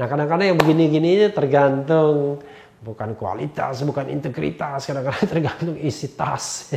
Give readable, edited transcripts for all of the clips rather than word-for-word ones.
Nah kadang-kadang yang begini-gini tergantung bukan kualitas, bukan integritas, kadang-kadang tergantung isi tas.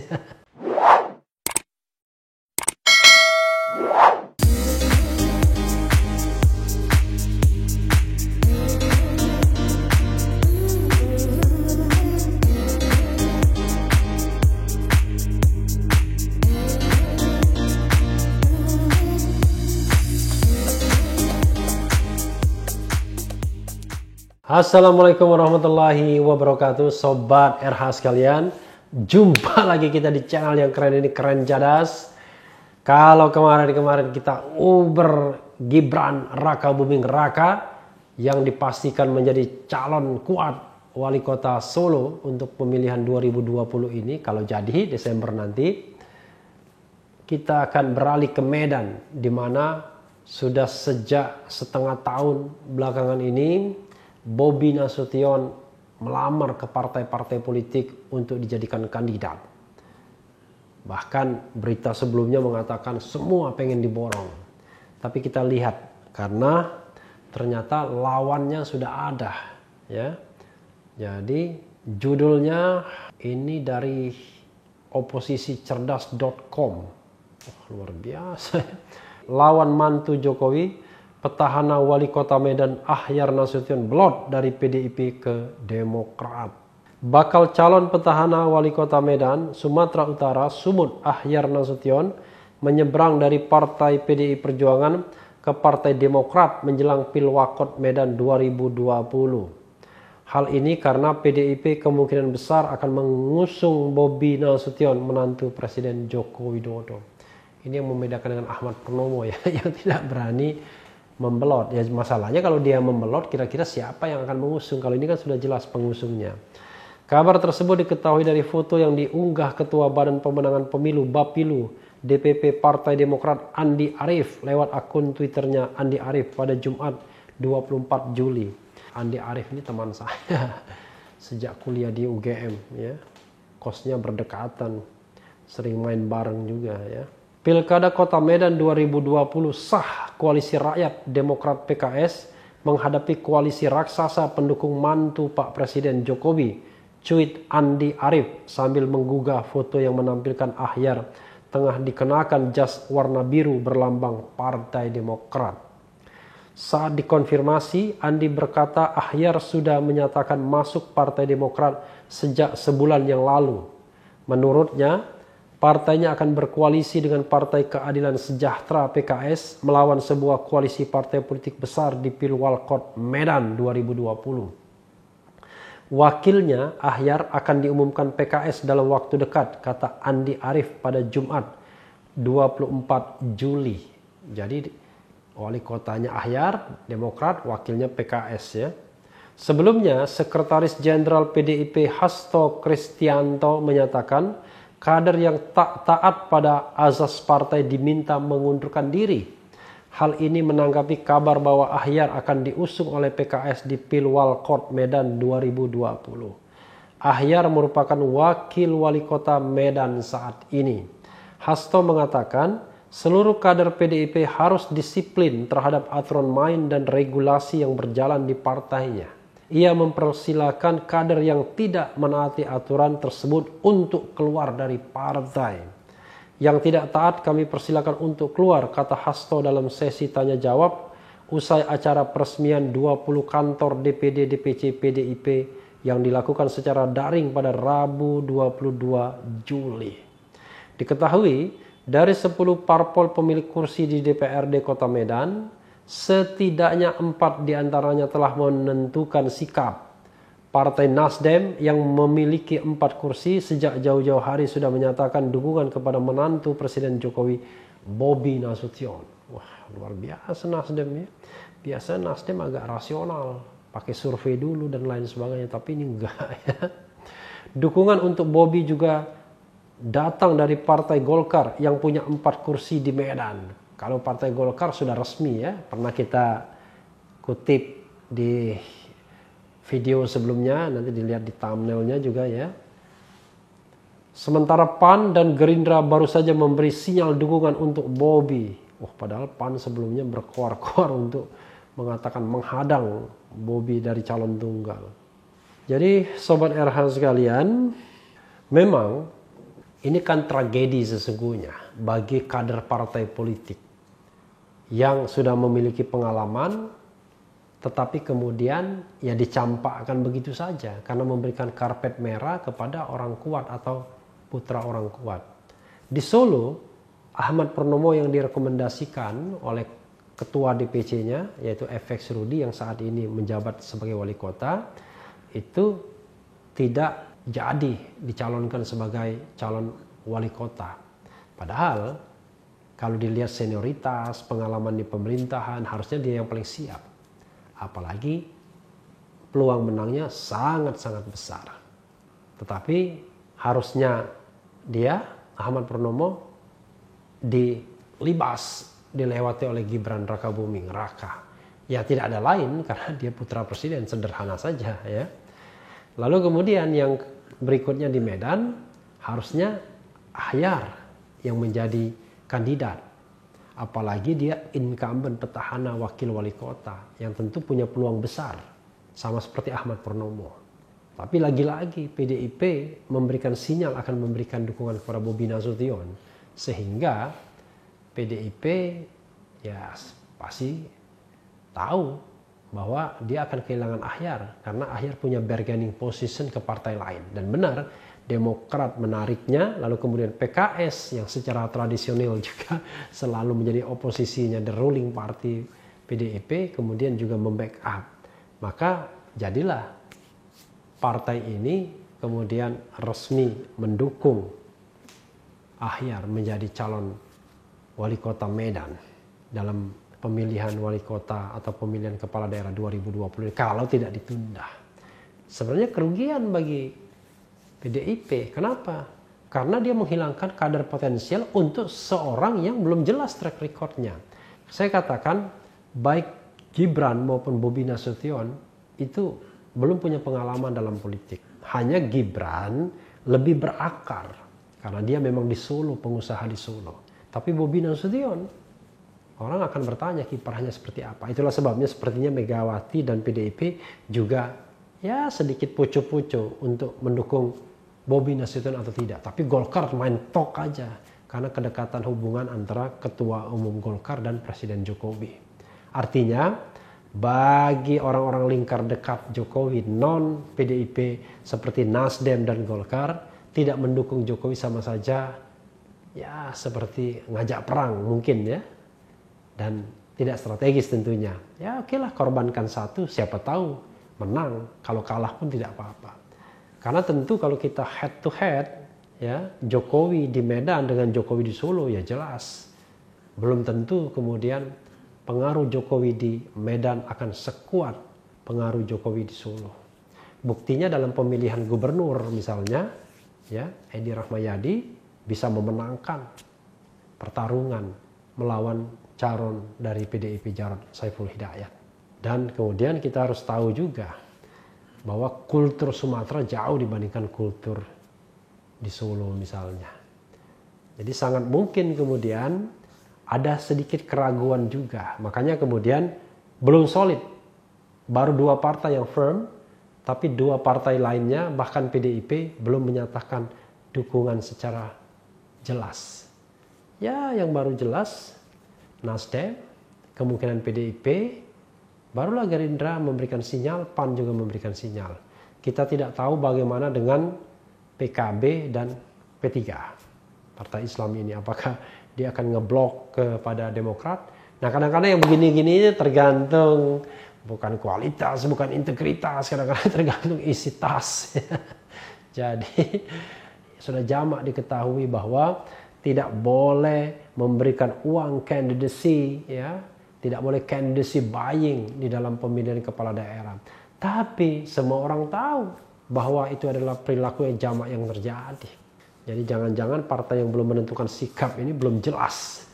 Assalamualaikum warahmatullahi wabarakatuh, Sobat RH sekalian. Jumpa lagi kita di channel yang keren ini, Keren Cadas. Kalau kemarin kita Uber Gibran Raka Buming Raka yang dipastikan menjadi calon kuat wali kota Solo untuk pemilihan 2020 ini, kalau jadi Desember nanti, kita akan beralih ke Medan, di mana sudah sejak setengah tahun belakangan ini Bobi Nasution melamar ke partai-partai politik untuk dijadikan kandidat. Bahkan berita sebelumnya mengatakan semua pengen diborong. Tapi kita lihat karena ternyata lawannya sudah ada, ya. Jadi judulnya ini dari oposisicerdas.com. Luar biasa. Lawan mantu Jokowi, petahana wali kota Medan Ahyar Nasution belot dari PDIP ke Demokrat. Bakal calon petahana wali kota Medan, Sumatera Utara, Sumut Ahyar Nasution menyeberang dari partai PDI Perjuangan ke partai Demokrat menjelang Pilwakot Medan 2020. Hal ini karena PDIP kemungkinan besar akan mengusung Bobi Nasution menantu Presiden Joko Widodo. Ini yang membedakan dengan Ahmad Purnomo ya, yang tidak berani membelot. Ya masalahnya kalau dia membelot, kira-kira siapa yang akan mengusung? Kalau ini kan sudah jelas pengusungnya. Kabar tersebut diketahui dari foto yang diunggah Ketua Badan Pemenangan Pemilu Bapilu DPP Partai Demokrat Andi Arief lewat akun Twitternya Andi Arief pada Jumat 24 Juli. Andi Arief ini teman saya sejak kuliah di UGM ya. Kosnya berdekatan, sering main bareng juga ya. Pilkada Kota Medan 2020 sah koalisi rakyat Demokrat PKS menghadapi koalisi raksasa pendukung mantu Pak Presiden Jokowi. Cuit Andi Arief sambil menggugah foto yang menampilkan Ahyar tengah dikenakan jas warna biru berlambang Partai Demokrat. Saat dikonfirmasi, Andi berkata Ahyar sudah menyatakan masuk Partai Demokrat sejak sebulan yang lalu. Menurutnya, partainya akan berkoalisi dengan Partai Keadilan Sejahtera PKS melawan sebuah koalisi partai politik besar di Pilwakot Medan 2020. Wakilnya Ahyar akan diumumkan PKS dalam waktu dekat, kata Andi Arief pada Jumat 24 Juli. Jadi wali kotanya Ahyar Demokrat, wakilnya PKS ya. Sebelumnya Sekretaris Jenderal PDIP Hasto Kristianto menyatakan kader yang tak taat pada azas partai diminta mengundurkan diri. Hal ini menanggapi kabar bahwa Ahyar akan diusung oleh PKS di Pilwakot Medan 2020. Ahyar merupakan wakil wali kota Medan saat ini. Hasto mengatakan seluruh kader PDIP harus disiplin terhadap aturan main dan regulasi yang berjalan di partainya. Ia mempersilahkan kader yang tidak menaati aturan tersebut untuk keluar dari partai. Yang tidak taat kami persilakan untuk keluar, kata Hasto dalam sesi tanya jawab usai acara peresmian 20 kantor DPD DPC PDIP yang dilakukan secara daring pada Rabu 22 Juli. Diketahui dari 10 parpol pemilik kursi di DPRD Kota Medan, setidaknya 4 diantaranya telah menentukan sikap. Partai Nasdem yang memiliki 4 kursi sejak jauh-jauh hari sudah menyatakan dukungan kepada menantu Presiden Jokowi, Bobi Nasution. Wah, luar biasa Nasdem ya. Biasa Nasdem agak rasional, pakai survei dulu dan lain sebagainya, tapi ini enggak ya. Dukungan untuk Bobi juga datang dari Partai Golkar yang punya 4 kursi di Medan. Kalau Partai Golkar sudah resmi ya, pernah kita kutip di video sebelumnya, nanti dilihat di thumbnailnya juga ya. Sementara PAN dan Gerindra baru saja memberi sinyal dukungan untuk Bobi. Padahal PAN sebelumnya berkoar-koar untuk mengatakan menghadang Bobi dari calon tunggal. Jadi Sobat RH sekalian, memang ini kan tragedi sesungguhnya bagi kader partai politik yang sudah memiliki pengalaman tetapi kemudian ya dicampakkan begitu saja karena memberikan karpet merah kepada orang kuat atau putra orang kuat. Di Solo, Ahmad Purnomo yang direkomendasikan oleh ketua DPC-nya yaitu FX Rudi yang saat ini menjabat sebagai wali kota itu tidak jadi dicalonkan sebagai calon wali kota. Padahal kalau dilihat senioritas, pengalaman di pemerintahan, harusnya dia yang paling siap. Apalagi peluang menangnya sangat-sangat besar. Tetapi harusnya dia, Ahmad Purnomo, dilewati oleh Gibran Rakabuming Raka. Ya tidak ada lain karena dia putra presiden, sederhana saja ya. Lalu kemudian yang berikutnya di Medan harusnya Ahyar yang menjadi kandidat. Apalagi dia incumbent petahana wakil wali kota yang tentu punya peluang besar sama seperti Ahmad Purnomo. Tapi lagi-lagi PDIP memberikan sinyal akan memberikan dukungan kepada Bobi Nasution sehingga PDIP ya pasti tahu bahwa dia akan kehilangan Ahyar karena Ahyar punya bargaining position ke partai lain. Dan benar, Demokrat menariknya, lalu kemudian PKS yang secara tradisional juga selalu menjadi oposisinya, the ruling party PDIP, kemudian juga membackup. Maka jadilah partai ini kemudian resmi mendukung Ahyar menjadi calon wali kota Medan dalam pemilihan wali kota atau pemilihan kepala daerah 2020 kalau tidak ditunda. Sebenarnya kerugian bagi PDIP. Kenapa? Karena dia menghilangkan kader potensial untuk seorang yang belum jelas track recordnya. Saya katakan baik Gibran maupun Bobi Nasution itu belum punya pengalaman dalam politik. Hanya Gibran lebih berakar karena dia memang di Solo, pengusaha di Solo. Tapi Bobi Nasution, orang akan bertanya kiprahnya seperti apa. Itulah sebabnya sepertinya Megawati dan PDIP juga ya sedikit pucu-pucu untuk mendukung Bobi Nasution atau tidak. Tapi Golkar main tok aja karena kedekatan hubungan antara Ketua Umum Golkar dan Presiden Jokowi. Artinya bagi orang-orang lingkar dekat Jokowi non PDIP seperti Nasdem dan Golkar tidak mendukung Jokowi sama saja ya seperti ngajak perang mungkin ya. Dan tidak strategis tentunya. Ya oke lah, korbankan satu, siapa tahu menang. Kalau kalah pun tidak apa-apa. Karena tentu kalau kita head to head, ya Jokowi di Medan dengan Jokowi di Solo ya jelas. Belum tentu kemudian pengaruh Jokowi di Medan akan sekuat pengaruh Jokowi di Solo. Buktinya dalam pemilihan gubernur misalnya, ya Edi Rahmayadi bisa memenangkan pertarungan melawan calon dari PDIP Jarod Saiful Hidayat. Dan kemudian kita harus tahu juga bahwa kultur Sumatera jauh dibandingkan kultur di Solo misalnya. Jadi sangat mungkin kemudian ada sedikit keraguan juga. Makanya kemudian belum solid. Baru dua partai yang firm, tapi dua partai lainnya bahkan PDIP belum menyatakan dukungan secara jelas. Ya yang baru jelas Nasdem, kemungkinan PDIP, barulah Gerindra memberikan sinyal, PAN juga memberikan sinyal. Kita tidak tahu bagaimana dengan PKB dan P3, Partai Islam ini. Apakah dia akan ngeblok kepada Demokrat? Nah kadang-kadang yang begini-gini tergantung, bukan kualitas, bukan integritas, kadang-kadang tergantung isi tas. Jadi sudah jamak diketahui bahwa tidak boleh memberikan uang candidacy, ya, tidak boleh candidacy buying di dalam pemilihan kepala daerah. Tapi semua orang tahu bahwa itu adalah perilaku yang jamak yang terjadi. Jadi jangan-jangan partai yang belum menentukan sikap ini belum jelas.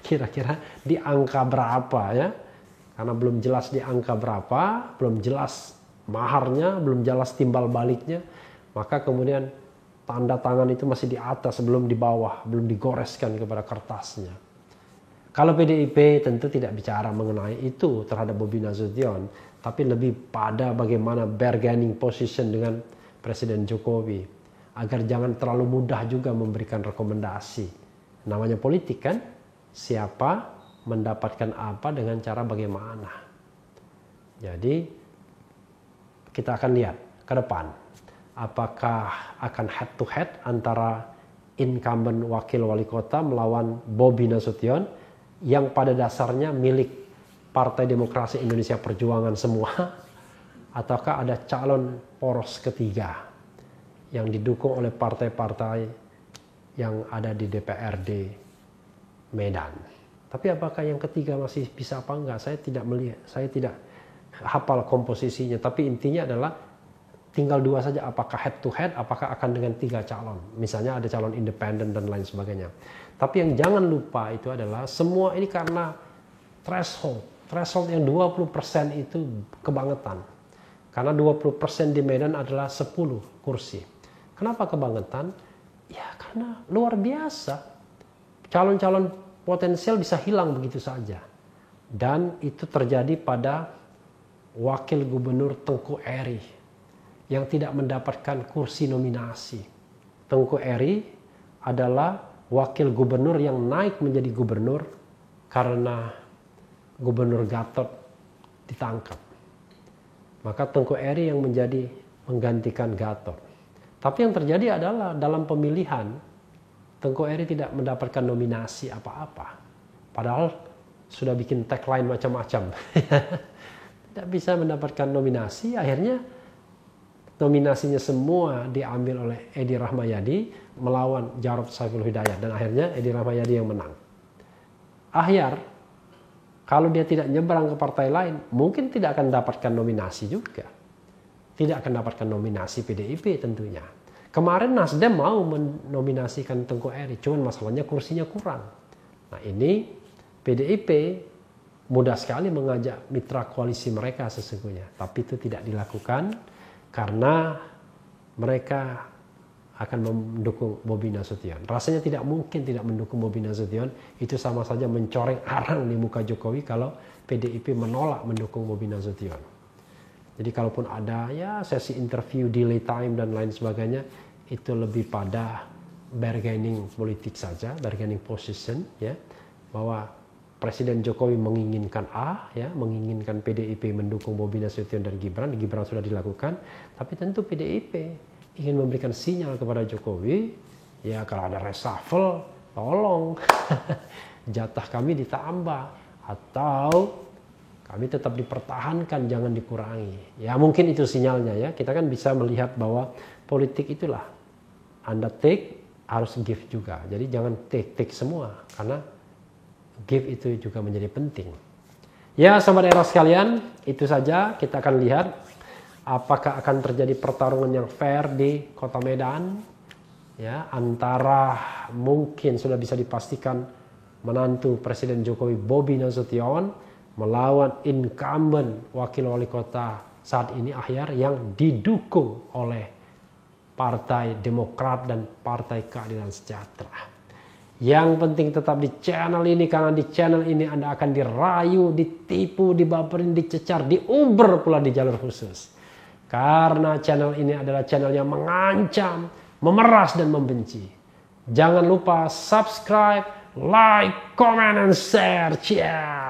Kira-kira di angka berapa ya? Karena belum jelas di angka berapa, belum jelas maharnya, belum jelas timbal baliknya, maka kemudian tanda tangan itu masih di atas, belum di bawah, belum digoreskan kepada kertasnya. Kalau PDIP tentu tidak bicara mengenai itu terhadap Bobi Nasution, tapi lebih pada bagaimana bargaining position dengan Presiden Jokowi, agar jangan terlalu mudah juga memberikan rekomendasi. Namanya politik kan, siapa mendapatkan apa dengan cara bagaimana. Jadi kita akan lihat ke depan, apakah akan head to head antara incumbent wakil wali kota melawan Bobi Nasution yang pada dasarnya milik Partai Demokrasi Indonesia Perjuangan semua, ataukah ada calon poros ketiga yang didukung oleh partai-partai yang ada di DPRD Medan. Tapi apakah yang ketiga masih bisa apa enggak? Saya tidak melihat, saya tidak hafal komposisinya, tapi intinya adalah tinggal dua saja, apakah head to head, apakah akan dengan 3 calon. Misalnya ada calon independen dan lain sebagainya. Tapi yang jangan lupa itu adalah semua ini karena threshold yang 20% itu kebangetan. Karena 20% di Medan adalah 10 kursi. Kenapa kebangetan? Ya karena luar biasa. Calon-calon potensial bisa hilang begitu saja. Dan itu terjadi pada Wakil Gubernur Tengku Eri yang tidak mendapatkan kursi nominasi. Tengku Eri adalah wakil gubernur yang naik menjadi gubernur karena Gubernur Gatot ditangkap. Maka Tengku Eri yang menggantikan Gatot. Tapi yang terjadi adalah dalam pemilihan Tengku Eri tidak mendapatkan nominasi apa-apa. Padahal sudah bikin tagline macam-macam. Tidak bisa mendapatkan nominasi, akhirnya nominasinya semua diambil oleh Edi Rahmayadi melawan Jarod Saiful Hidayat, dan akhirnya Edi Rahmayadi yang menang. Ahyar, kalau dia tidak nyebrang ke partai lain, mungkin tidak akan dapatkan nominasi juga. Tidak akan dapatkan nominasi PDIP tentunya. Kemarin Nasdem mau menominasikan Tengku Eri, cuman masalahnya kursinya kurang. Nah ini PDIP mudah sekali mengajak mitra koalisi mereka sesungguhnya, tapi itu tidak dilakukan karena mereka akan mendukung Bobi Nasution. Rasanya tidak mungkin tidak mendukung Bobi Nasution, itu sama saja mencoreng arang di muka Jokowi kalau PDIP menolak mendukung Bobi Nasution. Jadi kalaupun ada ya sesi interview, delay time dan lain sebagainya, itu lebih pada bargaining politik saja, bargaining position ya, bahwa Presiden Jokowi menginginkan A, ya, menginginkan PDIP mendukung Bobi Nasution dan Gibran. Gibran sudah dilakukan, tapi tentu PDIP ingin memberikan sinyal kepada Jokowi, ya kalau ada reshuffle, tolong jatah kami ditambah atau kami tetap dipertahankan, jangan dikurangi. Ya mungkin itu sinyalnya ya. Kita kan bisa melihat bahwa politik itulah Anda take harus give juga. Jadi jangan take semua karena give itu juga menjadi penting. Ya sahabat era sekalian, itu saja. Kita akan lihat apakah akan terjadi pertarungan yang fair di Kota Medan ya, antara mungkin sudah bisa dipastikan menantu Presiden Jokowi Bobi Nasution melawan incumbent wakil wali kota saat ini Ahyar yang didukung oleh Partai Demokrat dan Partai Keadilan Sejahtera. Yang penting tetap di channel ini, karena di channel ini Anda akan dirayu, ditipu, dibaperin, dicecar, diuber pula di jalur khusus. Karena channel ini adalah channel yang mengancam, memeras dan membenci. Jangan lupa subscribe, like, comment, and share. Ciao.